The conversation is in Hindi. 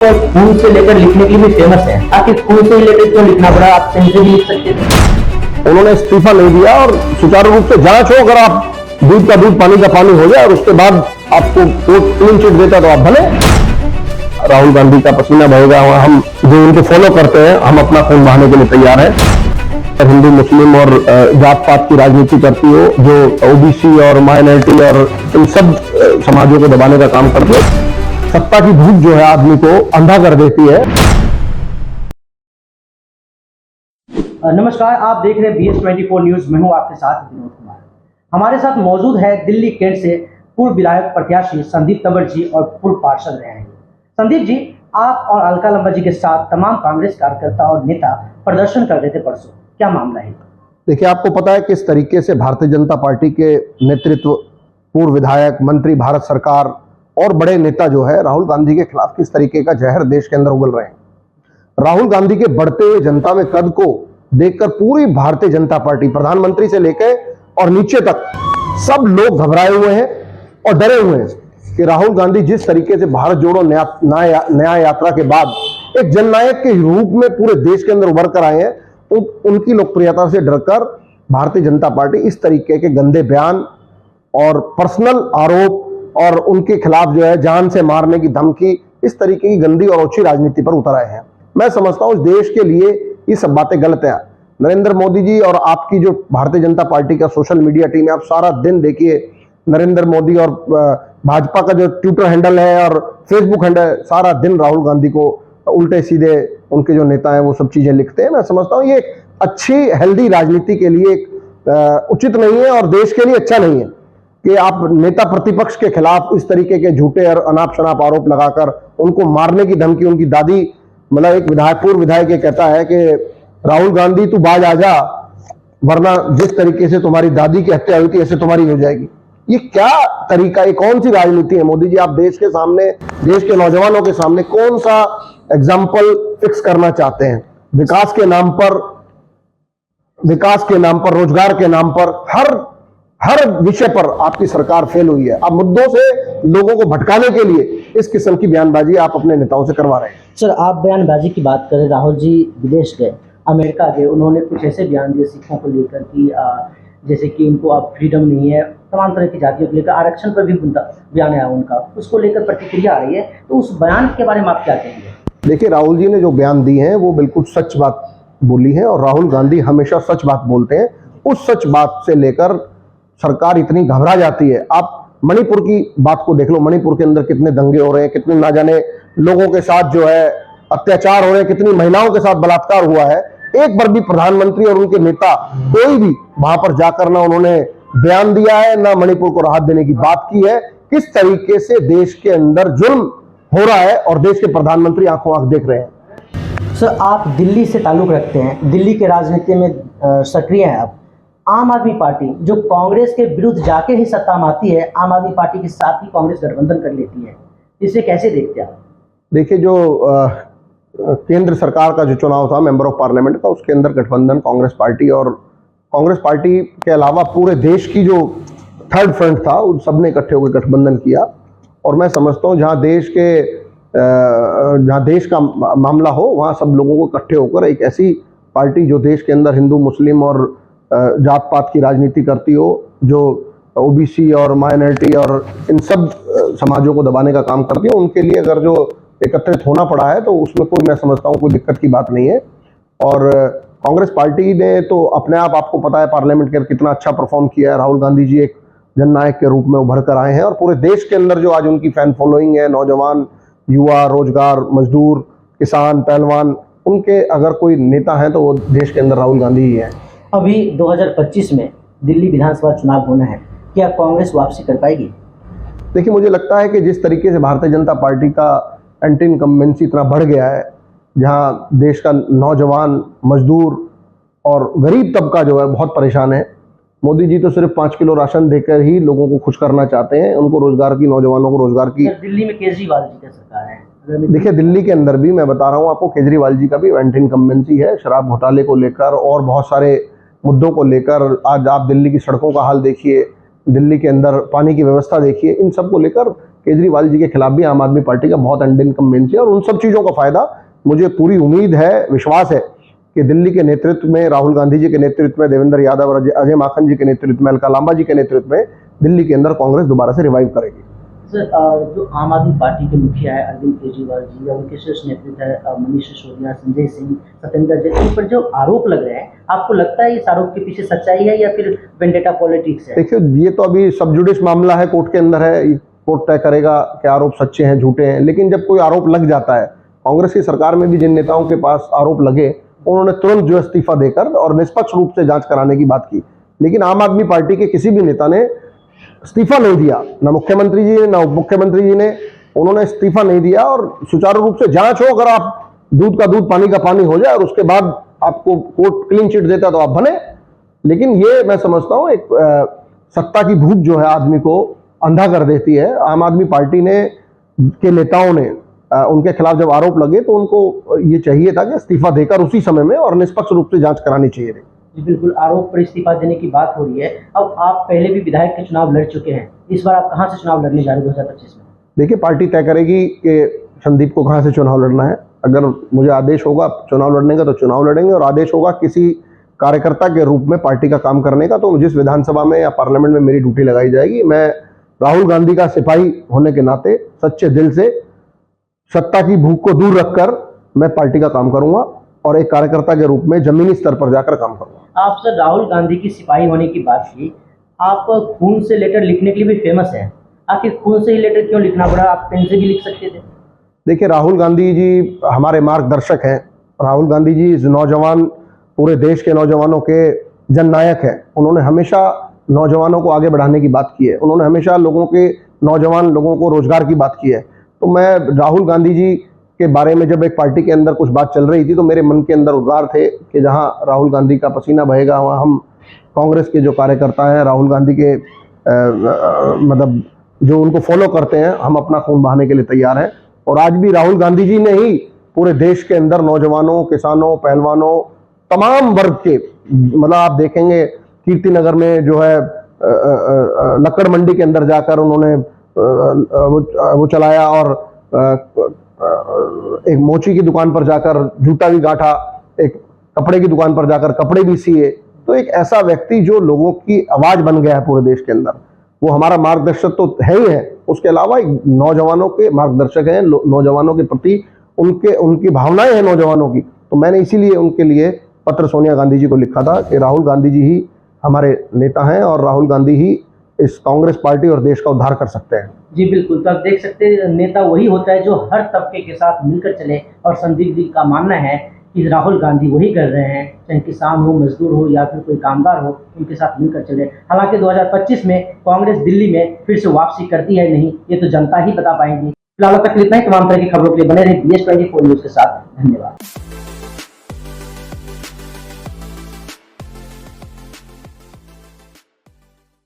खून से लेकर लिखने के लिए भी फेमस है। आखिर खून से रिलेटेड क्यों लिखना पड़ा? आप पेन से भी लिख सकते थे। उन्होंने इस्तीफा नहीं दिया और सुचारू रूप से जांच हो, अगर आप दूध का दूध पानी का पानी हो जाए और उसके बाद आपको कोर्ट क्लीन चिट देता तो आप भले। राहुल गांधी का पसीना बहेगा, हम जो उनको फॉलो करते हैं हम अपना खून बहाने के लिए तैयार हैं। हिंदू मुस्लिम और जात पात की राजनीति करती हो, जो ओबीसी और माइनॉरिटी और इन सब समाजों को दबाने का काम करती है। सत्ता की भूख जो है आदमी को अंधा कर देती है। नमस्कार, आप देख रहे हैं BS24 न्यूज। मैं हूं आपके साथ विनोद कुमार। हमारे साथ मौजूद है दिल्ली कैंट से पूर्व विधायक प्रत्याशी संदीप तंवर जी और पूर्व पार्षद रहे हैं। संदीप जी, आप और अलका लंबा जी के साथ तमाम कांग्रेस कार्यकर्ता और नेता प्रदर्शन कर रहे थे परसों, क्या मामला है? देखिए, आपको पता है किस तरीके से भारतीय जनता पार्टी के नेतृत्व, पूर्व विधायक, मंत्री, भारत सरकार और बड़े नेता जो है राहुल गांधी के खिलाफ किस तरीके का जहर देश के अंदर उगल रहे हैं। राहुल गांधी के बढ़ते हुए जनता में कद को देखकर पूरी भारतीय जनता पार्टी, प्रधानमंत्री से लेकर और नीचे तक सब लोग घबराए हुए हैं और डरे हुए हैं कि राहुल गांधी जिस तरीके से भारत जोड़ो नया यात्रा के बाद एक जननायक के रूप में पूरे देश के अंदर उभर कर आए हैं, उनकी लोकप्रियता से डरकर भारतीय जनता पार्टी इस तरीके के गंदे बयान और पर्सनल आरोप और उनके खिलाफ जो है जान से मारने की धमकी, इस तरीके की गंदी और ओछी राजनीति पर उतर आए हैं। मैं समझता हूं इस देश के लिए ये सब बातें गलत है। नरेंद्र मोदी जी और आपकी जो भारतीय जनता पार्टी का सोशल मीडिया टीम है, आप सारा दिन देखिए नरेंद्र मोदी और भाजपा का जो ट्विटर हैंडल है और फेसबुक हैंडल, सारा दिन राहुल गांधी को उल्टे सीधे उनके जो नेता हैं वो सब चीजें लिखते हैं। मैं समझता हूं ये अच्छी हेल्दी राजनीति के लिए उचित नहीं है और देश के लिए अच्छा नहीं है कि आप नेता प्रतिपक्ष के खिलाफ इस तरीके के झूठे और अनाप शनाप आरोप लगाकर उनको मारने की धमकी। उनकी दादी, मतलब एक विधायक, पूर्व विधायक, ये कहता है कि राहुल गांधी तू बाज आ जा, वरना जिस तरीके से तुम्हारी दादी की हत्या हुई थी ऐसे तुम्हारी हो जाएगी। ये क्या तरीका, ये कौन सी राजनीति है मोदी जी? आप देश के सामने, देश के नौजवानों के सामने कौन सा एग्जाम्पल फिक्स करना चाहते हैं? विकास के नाम पर, रोजगार के नाम पर, हर विषय पर आपकी सरकार फेल हुई है। आप मुद्दों से लोगों को भटकाने के लिए इस किस्म की बयानबाजी आप अपने नेताओं से करवा रहे हैं। सर, आप बयानबाजी की बात करें, राहुल जी विदेश गए, अमेरिका गए, उन्होंने कुछ ऐसे बयान दिए सिखों को लेकर कि जैसे कि उनको अब फ्रीडम नहीं है, तमाम तरह की जातियों को लेकर, आरक्षण पर भी बयान आया उनका, उसको लेकर प्रतिक्रिया आ रही है, तो उस बयान के बारे में आप क्या कहेंगे? देखिए, राहुल जी ने जो बयान दिए हैं वो बिल्कुल सच बात बोली है और राहुल गांधी हमेशा सच बात बोलते हैं। उस सच बात से लेकर सरकार इतनी घबरा जाती है। आप मणिपुर की बात को देख लो, मणिपुर के अंदर कितने दंगे हो रहे हैं, कितने ना जाने लोगों के साथ जो है अत्याचार हो रहे हैं, कितनी महिलाओं के साथ बलात्कार हुआ है। एक बार भी प्रधानमंत्री और उनके नेता कोई भी वहां पर जाकर ना उन्होंने बयान दिया है, ना मणिपुर को राहत देने की बात की है। किस तरीके से देश के अंदर जुल्म हो रहा है और देश के प्रधानमंत्री आंखों आंख देख रहे हैं। सर, आप दिल्ली से ताल्लुक रखते हैं, दिल्ली के राजनीति में सक्रिय हैं आप। आम आदमी पार्टी जो कांग्रेस के विरुद्ध जाके ही सत्ता में आती है, आम आदमी पार्टी के साथ ही कांग्रेस गठबंधन कर लेती है, इसे कैसे देखते हैं आप? देखिए, जो केंद्र सरकार का जो चुनाव था मेंबर ऑफ पार्लियामेंट का, उसके अंदर गठबंधन कांग्रेस पार्टी और कांग्रेस पार्टी के अलावा पूरे देश की जो थर्ड फ्रंट था उन सब ने इकट्ठे होकर गठबंधन किया। और मैं समझता हूँ जहाँ देश का मामला हो वहाँ सब लोगों को इकट्ठे होकर एक ऐसी पार्टी जो देश के अंदर हिंदू मुस्लिम और जात पात की राजनीति करती हो, जो ओबीसी और माइनॉरिटी और इन सब समाजों को दबाने का काम करती है, उनके लिए अगर जो एकत्रित होना पड़ा है तो उसमें कोई, मैं समझता हूँ कोई दिक्कत की बात नहीं है। और कांग्रेस पार्टी ने तो अपने आप, आपको पता है पार्लियामेंट के कितना अच्छा परफॉर्म किया है। राहुल गांधी जी एक जननायक के रूप में उभर कर आए हैं और पूरे देश के अंदर जो आज उनकी फैन फॉलोइंग है, नौजवान, युवा, रोजगार, मजदूर, किसान, पहलवान, उनके अगर कोई नेता हैं तो वो देश के अंदर राहुल गांधी ही है। अभी 2025 में दिल्ली विधानसभा चुनाव होना है, क्या कांग्रेस वापसी कर पाएगी? देखिए, मुझे लगता है कि जिस तरीके से भारतीय जनता पार्टी का एंटी इनकम्बेंसी इतना बढ़ गया है, जहां देश का नौजवान, मजदूर और गरीब तबका जो है बहुत परेशान है। मोदी जी तो सिर्फ 5 किलो राशन देकर ही लोगों को खुश करना चाहते हैं, उनको रोजगार की, नौजवानों को रोजगार की। दिल्ली में केजरीवाल जी की सरकार है। देखिए, दिल्ली के अंदर भी मैं बता रहा हूँ आपको, केजरीवाल जी का भी एंटी इनकम्बेंसी है, शराब घोटाले को लेकर और बहुत सारे मुद्दों को लेकर। आज आप दिल्ली की सड़कों का हाल देखिए, दिल्ली के अंदर पानी की व्यवस्था देखिए, इन सब को लेकर केजरीवाल जी के खिलाफ भी आम आदमी पार्टी का बहुत इनकम्बेंसी है। और उन सब चीज़ों का फायदा मुझे पूरी उम्मीद है, विश्वास है कि दिल्ली के नेतृत्व में, राहुल गांधी जी के नेतृत्व में, देवेंद्र यादव और अजय माकन जी के नेतृत्व में, अलका लांबा जी के नेतृत्व में दिल्ली के अंदर कांग्रेस दोबारा से रिवाइव करेगी। सर, जो आम आदमी पार्टी के मुखिया है अरविंद केजरीवाल जी या उनके शीर्ष नेतृत्व है मनीष सिसोदिया, संजय सिंह, सत्येंद्र जैन, इन पर जो आरोप लग रहे हैं, आपको लगता है इस आरोप के पीछे सच्चाई है या फिर वेंडेटा पॉलिटिक्स है? देखिए, ये तो अभी सब जुडिस मामला है, कोर्ट के अंदर है, कोर्ट तय करेगा कि आरोप सच्चे हैं झूठे हैं। लेकिन जब कोई आरोप लग जाता है, कांग्रेस की सरकार में भी जिन नेताओं के पास आरोप लगे उन्होंने तुरंत जो इस्तीफा देकर और निष्पक्ष रूप से जांच कराने की बात की। लेकिन आम आदमी पार्टी के किसी भी नेता ने इस्तीफा नहीं दिया, ना मुख्यमंत्री जी ने, ना उप मुख्यमंत्री जी ने, उन्होंने इस्तीफा नहीं दिया। और सुचारू रूप से जांच हो, अगर आप दूध का दूध पानी का पानी हो जाए और उसके बाद आपको कोर्ट क्लीन चिट देता तो आप बने। लेकिन ये मैं समझता हूँ एक सत्ता की भूख जो है आदमी को अंधा कर देती है। आम आदमी पार्टी ने के नेताओं ने उनके खिलाफ जब आरोप लगे तो उनको ये चाहिए था कि इस्तीफा देकर उसी समय में और निष्पक्ष रूप से जांच करानी चाहिए थी। जी बिल्कुल, आरोप पर इस्तीफा देने की बात हो रही है। अब आप पहले भी विधायक के चुनाव लड़ चुके हैं, इस बार आप कहां से चुनाव लड़ने जा रहे हैं 2025 में? देखिए, पार्टी तय करेगी कि संदीप को कहां से चुनाव लड़ना है। अगर मुझे आदेश होगा चुनाव लड़ने का तो चुनाव लड़ेंगे, और आदेश होगा किसी कार्यकर्ता के रूप में पार्टी का काम करने का तो जिस विधानसभा में या पार्लियामेंट में मेरी ड्यूटी लगाई जाएगी, मैं राहुल गांधी का सिपाही होने के नाते सच्चे दिल से सत्ता की भूख को दूर रखकर मैं पार्टी का काम करूंगा और एक कार्यकर्ता के रूप में जमीनी स्तर पर जाकर काम करूंगा। आप सर राहुल गांधी की सिपाही होने की बात की, आप खून से लेटर लिखने के लिए भी फेमस हैं, आखिर खून से ही लेटर क्यों लिखना पड़ा? आप पेन से भी लिख सकते थे। देखिए, राहुल गांधी जी हमारे मार्गदर्शक हैं। राहुल गांधी जी नौजवान, पूरे देश के नौजवानों के जननायक हैं। उन्होंने हमेशा नौजवानों को आगे बढ़ाने की बात की है, उन्होंने हमेशा नौजवान लोगों को रोजगार की बात की है। तो मैं राहुल गांधी जी के बारे में जब एक पार्टी के अंदर कुछ बात चल रही थी तो मेरे मन के अंदर उद्गार थे कि जहां राहुल गांधी का पसीना बहेगा वहां हम कांग्रेस के जो कार्यकर्ता हैं, राहुल गांधी के मतलब जो उनको फॉलो करते हैं, हम अपना खून बहाने के लिए तैयार हैं। और आज भी राहुल गांधी जी ने ही पूरे देश के अंदर नौजवानों, किसानों, पहलवानों, तमाम वर्ग के, मतलब आप देखेंगे कीर्तिनगर में जो है लक्कड़ मंडी के अंदर जाकर उन्होंने वो चलाया, और एक मोची की दुकान पर जाकर जूता भी गांठा, एक कपड़े की दुकान पर जाकर कपड़े भी सिए। तो एक ऐसा व्यक्ति जो लोगों की आवाज बन गया है पूरे देश के अंदर, वो हमारा मार्गदर्शक तो है ही है, उसके अलावा नौजवानों के मार्गदर्शक हैं, नौजवानों के प्रति उनकी भावनाएं हैं नौजवानों की। तो मैंने इसीलिए उनके लिए पत्र सोनिया गांधी जी को लिखा था कि राहुल गांधी जी ही हमारे नेता हैं और राहुल गांधी ही इस कांग्रेस पार्टी और देश का उद्धार कर सकते हैं। जी बिल्कुल, तो आप देख सकते हैं नेता वही होता है जो हर तबके के साथ मिलकर चले, और संदीप जी का मानना है कि राहुल गांधी वही कर रहे हैं, चाहे किसान हो, मजदूर हो या फिर कोई कामगार हो, उनके साथ मिलकर चले। हालांकि 2025 में कांग्रेस दिल्ली में फिर से वापसी करती है नहीं, ये तो जनता ही बता पाएंगी। फिलहाल तक इतना ही। तमाम तरह की खबरों के लिए बने रहे BS24 न्यूज के साथ। धन्यवाद।